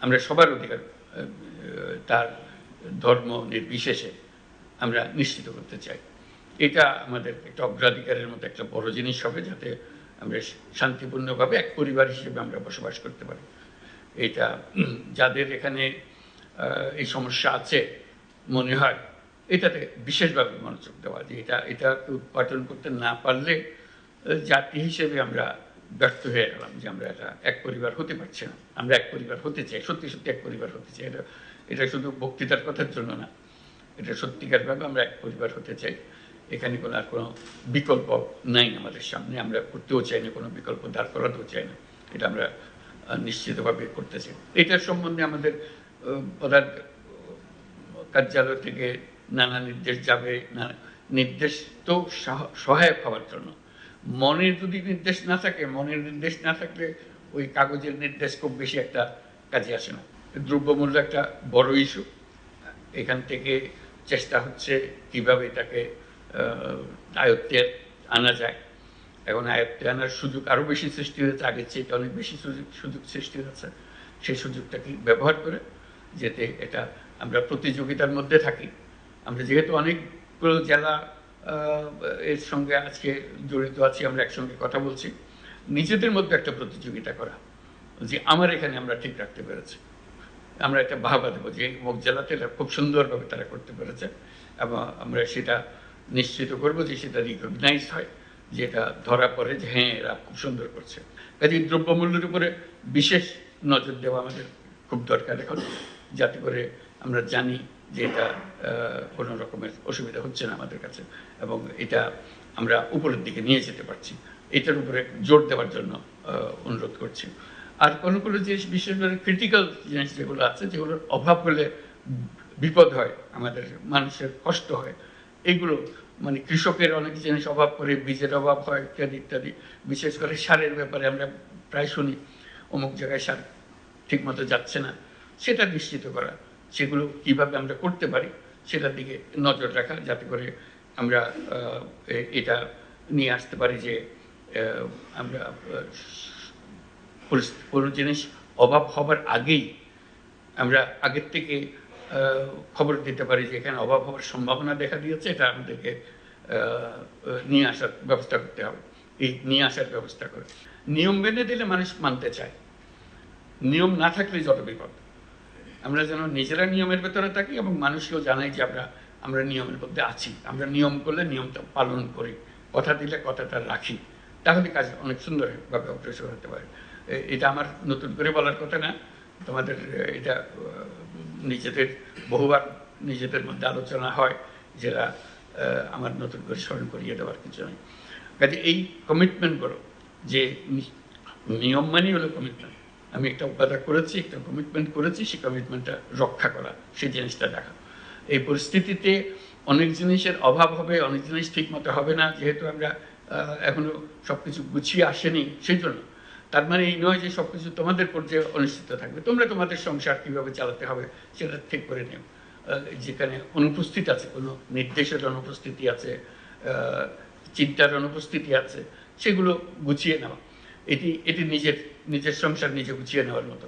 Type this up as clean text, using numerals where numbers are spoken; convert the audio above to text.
আমরা সবার অধিকার তার ধর্ম নির্বিশেষে আমরা নিশ্চিত করতে চাই। এটা আমাদের একটা অগ্রাধিকারের মতো একটা বড় জিনিস হবে, যাতে আমরা শান্তিপূর্ণভাবে এক পরিবার হিসেবে আমরা বসবাস করতে পারি। এটা যাদের এখানে এই সমস্যা আছে মনে হয়, এটাতে বিশেষভাবে মনোযোগ দেওয়া, যে এটা উৎপাদন করতে না পারলে জাতি হিসেবে আমরা ব্যর্থ হয়ে গেলাম, যে আমরা এটা এক পরিবার হতে পারছি না। আমরা এক পরিবার হতে চাই, সত্যি সত্যি এক পরিবার হতে চাই। এটা শুধু বক্তৃতার কথার জন্য না, এটা সত্যিকারভাবে আমরা এক পরিবার হতে চাই। এখানে আর কোনো বিকল্প নাই আমাদের সামনে, আমরা করতেও চাই না, কোনো বিকল্প দাঁড় করাতেও চাই না। এটা আমরা নিশ্চিতভাবে করতে চাই। এটার সম্বন্ধে আমাদের প্রধান কার্যালয় থেকে নানা নির্দেশ যাবে, নির্দেশ তো সহায়ক হওয়ার জন্য। মনের যদি নির্দেশ না থাকে, মনের নির্দেশ না থাকলে ওই কাগজের নির্দেশ খুব বেশি একটা কাজে আসে না। দ্রব্যমূল্য একটা বড় ইস্যু। এখান থেকে চেষ্টা হচ্ছে কিভাবে এটাকে আয়ত্তে আনা যায়। এখন আয়ত্তে আনার সুযোগ আরও বেশি সৃষ্টি হয়েছে, আগের চেয়ে অনেক বেশি সুযোগ সৃষ্টি হচ্ছে। সেই সুযোগটাকে ব্যবহার করে যাতে এটা আমরা প্রতিযোগিতার মধ্যে থাকি। আমরা যেহেতু অনেকগুলো জেলা এর সঙ্গে আজকে জড়িত আছি, আমরা একসঙ্গে কথা বলছি, নিজেদের মধ্যে একটা প্রতিযোগিতা করা, যে আমার এখানে আমরা ঠিক রাখতে পেরেছি, আমরা একটা বাহবা দেবো যে অমুক জেলাতে খুব সুন্দরভাবে তারা করতে পেরেছে, এবং আমরা সেটা নিশ্চিত করবো যে সেটা রিকগনাইজ হয়, যে এটা ধরা পড়ে যে হ্যাঁ এরা খুব সুন্দর করছে। কাজে দ্রব্যমূল্যের উপরে বিশেষ নজর দেওয়া আমাদের খুব দরকার এখন, যাতে করে আমরা জানি যে এটা কোনো রকমের অসুবিধা হচ্ছে না আমাদের কাছে, এবং এটা আমরা উপরের দিকে নিয়ে যেতে পারছি। এটার উপরে জোর দেওয়ার জন্য অনুরোধ করছি। আর কোনো কোনো জিনিস, বিশেষভাবে ক্রিটিক্যাল জিনিস যেগুলো আছে, যেগুলোর অভাব হলে বিপদ হয়, আমাদের মানুষের কষ্ট হয়, এগুলো মানে কৃষকের অনেক জিনিস অভাব করে, বীজের অভাব হয় ইত্যাদি ইত্যাদি। বিশেষ করে সারের ব্যাপারে আমরা প্রায় শুনি অমুক জায়গায় সার ঠিকমতো যাচ্ছে না, সেটা নিশ্চিত করা, সেগুলো কিভাবে আমরা করতে পারি সেটার দিকে নজর রাখা, যাতে করে আমরা এটা নিয়ে আসতে পারি যে আমরা কোনো জিনিস অভাব হবার আগেই আমরা আগের থেকে খবর দিতে পারি যে এখানে অভাব হওয়ার সম্ভাবনা দেখা দিয়েছে, এটা আমাদেরকে নিয়ে আসার ব্যবস্থা করতে হবে। এই নিয়ে আসার ব্যবস্থা করে নিয়ম মেনে দিলে মানুষ মানতে চায়, নিয়ম না থাকলে যত বিপদ। আমরা যেন নিজেরা নিয়মের ভেতরে থাকি এবং মানুষকেও জানাই যে আমরা নিয়মের মধ্যে আছি, আমরা নিয়ম করলে নিয়মটা পালন করি, কথা দিলে কথাটা রাখি, তাহলে কাজ অনেক সুন্দরভাবে অগ্রসর হতে পারে। এটা আমার নতুন করে বলার কথা না, তোমাদের এটা নিজেদের বহুবার নিজেদের মধ্যে আলোচনা হয়, যেটা আমার নতুন করে স্মরণ করিয়ে দেওয়ার কিছু নেই। কাজে এই কমিটমেন্টগুলো, যে নিয়ম মানি হলো কমিটমেন্ট, আমি একটা উপাদান করেছি, একটা কমিটমেন্ট করেছি, সেই কমিটমেন্টটা রক্ষা করা, সেই জিনিসটা দেখা। এই পরিস্থিতিতে অনেক জিনিসের অভাব হবে, অনেক জিনিস ঠিক মতো হবে না, যেহেতু আমরা এখনো সব কিছু গুছিয়ে আসেনি, সেই জন্য। তার মানে এই নয় যে সব কিছু তোমাদের পর্যায়ে অনিশ্চিত থাকবে, তোমরা তোমাদের সংসার কীভাবে চালাতে হবে সেটা ঠিক করে নিও। যেখানে অনুপস্থিত আছে, কোনো নির্দেশের অনুপস্থিতি আছে, চিন্তার অনুপস্থিতি আছে, সেগুলো গুছিয়ে নেওয়া, এটি নিজের সংসার নিজে গুছিয়ে নেওয়ার মতো।